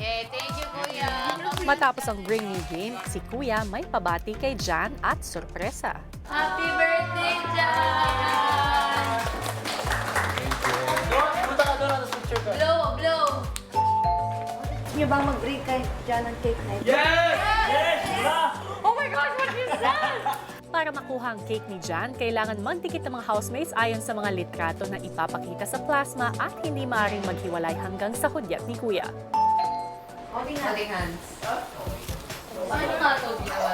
Okay, thank you, Kuya. Matapos ang Bring Me game, si Kuya may pabati kay Jan at sorpresa. Happy birthday, Jan! Punta ka doon, tapos picture ka. Blow, blow. Niyo bang mag-break kay Jan ng cake na ito? Yes! Yes! Oh my gosh, what is that? Para makuha ang cake ni Jan, kailangan magdikit ng mga housemates ayon sa mga litrato na ipapakita sa plasma at hindi maaaring maghiwalay hanggang sa hudyat ni Kuya. Holding hands. Paano nga ito ginawa?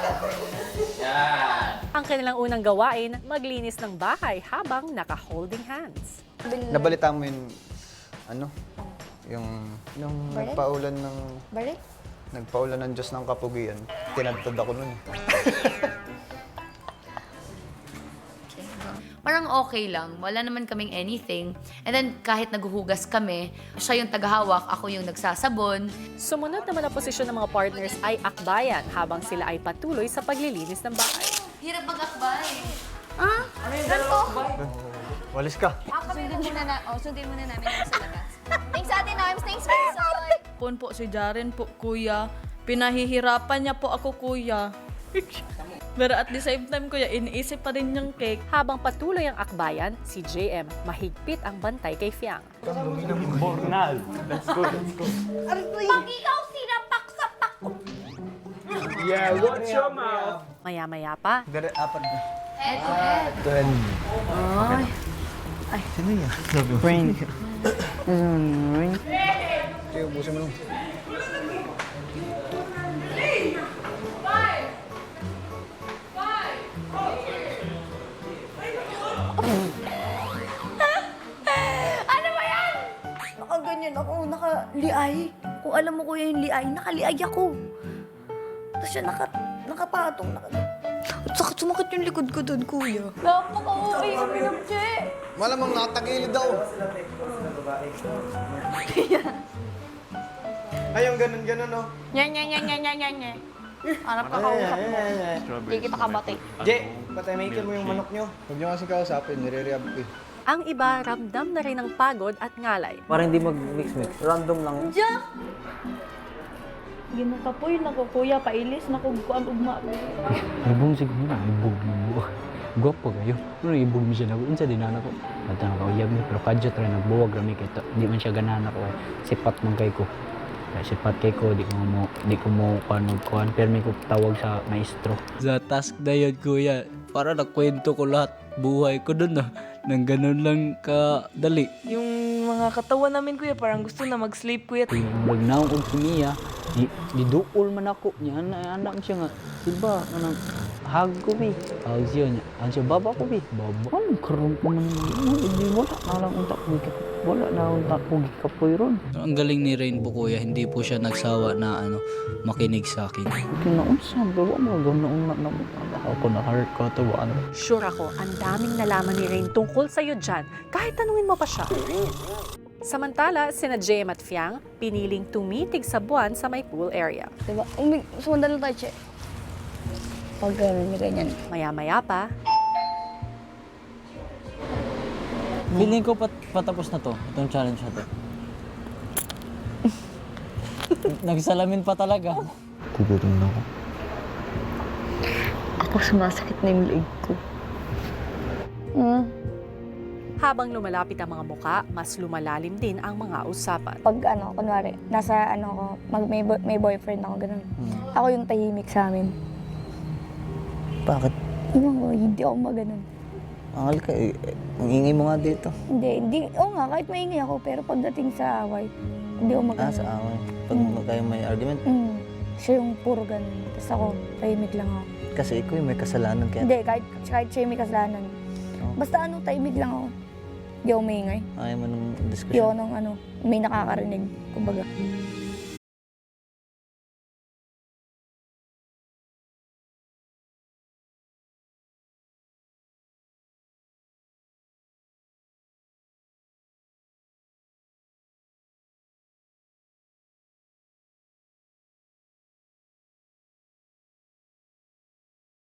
Yan! Ang kanilang unang gawain, maglinis ng bahay habang naka-holding hands. Nabalita mo yung Balik? nagpaulan ng Balik? nagpaulan ng Diyos ng kapugian. Tinadtad ako nun. Parang okay lang. Wala naman kaming anything. And then, kahit naghuhugas kami, siya yung tagahawak, ako yung nagsasabon. Sumunod naman ang posisyon ng mga partners ay akbayan habang sila ay patuloy sa paglilinis ng bahay. Hirap mag-akbay. Walis ka. Sundin muna namin yung sa labas. Thanks, Ate Norms. Thanks, Marisol. Pon po si Jaren po, kuya. Pinahihirapan niya po ako, kuya. Pero at the same time, kuya, iniisip pa rin yung cake. Habang patuloy ang akbayan, si JM mahigpit ang bantay kay Fiang. Bornal! Let's go, let's go. Pag ikaw sinapak sa pako. Yeah, watch your mouth! Maya-maya pa, Dari, apat na. Head to head. Ten. Ay. Sino yan? Frank. Kaya ubusin mo lang. Nakaganyan ako, nakaliay. Kung alam mo kuya yung liay, nakaliay ako. Tapos siya nakapatong. At saka sumakit yung likod ko doon, kuya. Napaka-uwi yung pinapche. Malamang nakatagilid ako. Ay, yung ganun-ganun, oh. Nya. Harap ka kausap mo. Hindi kita kabati. Je, pataymaker mo yung manok nyo. Huwag nyo kasi kausapin, nire-reab ko eh. ang iba ramdam na rin ng pagod at ngalay. Parang hindi mag-mix-mix. Random lang. Diyan! Ginakapoy na ko, kuya, pailis na ko kuan ugma. Ibong siguro, ibog mo. Gwapo kayo. Pero ibog mo siya na. Unsa din na ko. At nakauyab niya. Pero kadyo try nagbuwag rami kay Di man siya ganahan ako. Sipat man kay ko. Kaya sipat kay ko. Di ko mo kuan. Pero may ko tawag sa maestro. Sa task na yun, kuya. Para nakwento ko lahat. Buhay ko dun na. Nang ganun lang kadali. Yung mga katawan namin, kuya, parang gusto na mag-sleep, kuya. Huwag na akong kumiya. Di duol man ako. Niya, anak siya nga. Diba, anang hag ko, bi. Hag siya niya. Ang siya, baba ko, bi. Baba. Ano, karoon pa man. Hindi, wala na lang untak ko. Wala na untak ko. Kapoy ron. Ang galing ni Rainbow, kuya. Hindi po siya nagsawa na makinig sa akin. Kinaunsa, bawa mo. Ganauna na mo. Ako na heart ko to. Sure ako, ang daming nalaman ni Rain tungkol sa'yo dyan, kahit tanungin mo pa siya. Samantala, sina JM at Fiang piniling tumitig sa buwan sa may pool area. Diba? Sumundan lang tayo, che. Pag gano'n, ganyan. Maya-maya pa, Feeling ko patapos na to. Itong challenge na to. Nagsalamin pa talaga. Gugutom na ako. Ako sumasakit na yung leg ko. habang lumalapit ang mga muka, mas lumalalim din ang mga usapan. Pag kunwari, nasa ko, may boyfriend ako, ganun. Ako yung tahimik sa amin. Bakit? Hindi ako maganon. Angal ka, ang ingay mo nga dito. Hindi. Oo nga, kahit maingay ako, pero pagdating sa away, hindi ako maganon. Sa away. Pag kayo may argument. Siya yung puro ganun. Tapos ako, tahimik lang ako. Kasi ikaw yung may kasalanan kaya. Hindi, kahit siya yung may kasalanan. Basta tahimik lang ako. Hindi ako maingay. Ayaw mo ng Hindi diskusyon. ako may nakakarinig, kumbaga.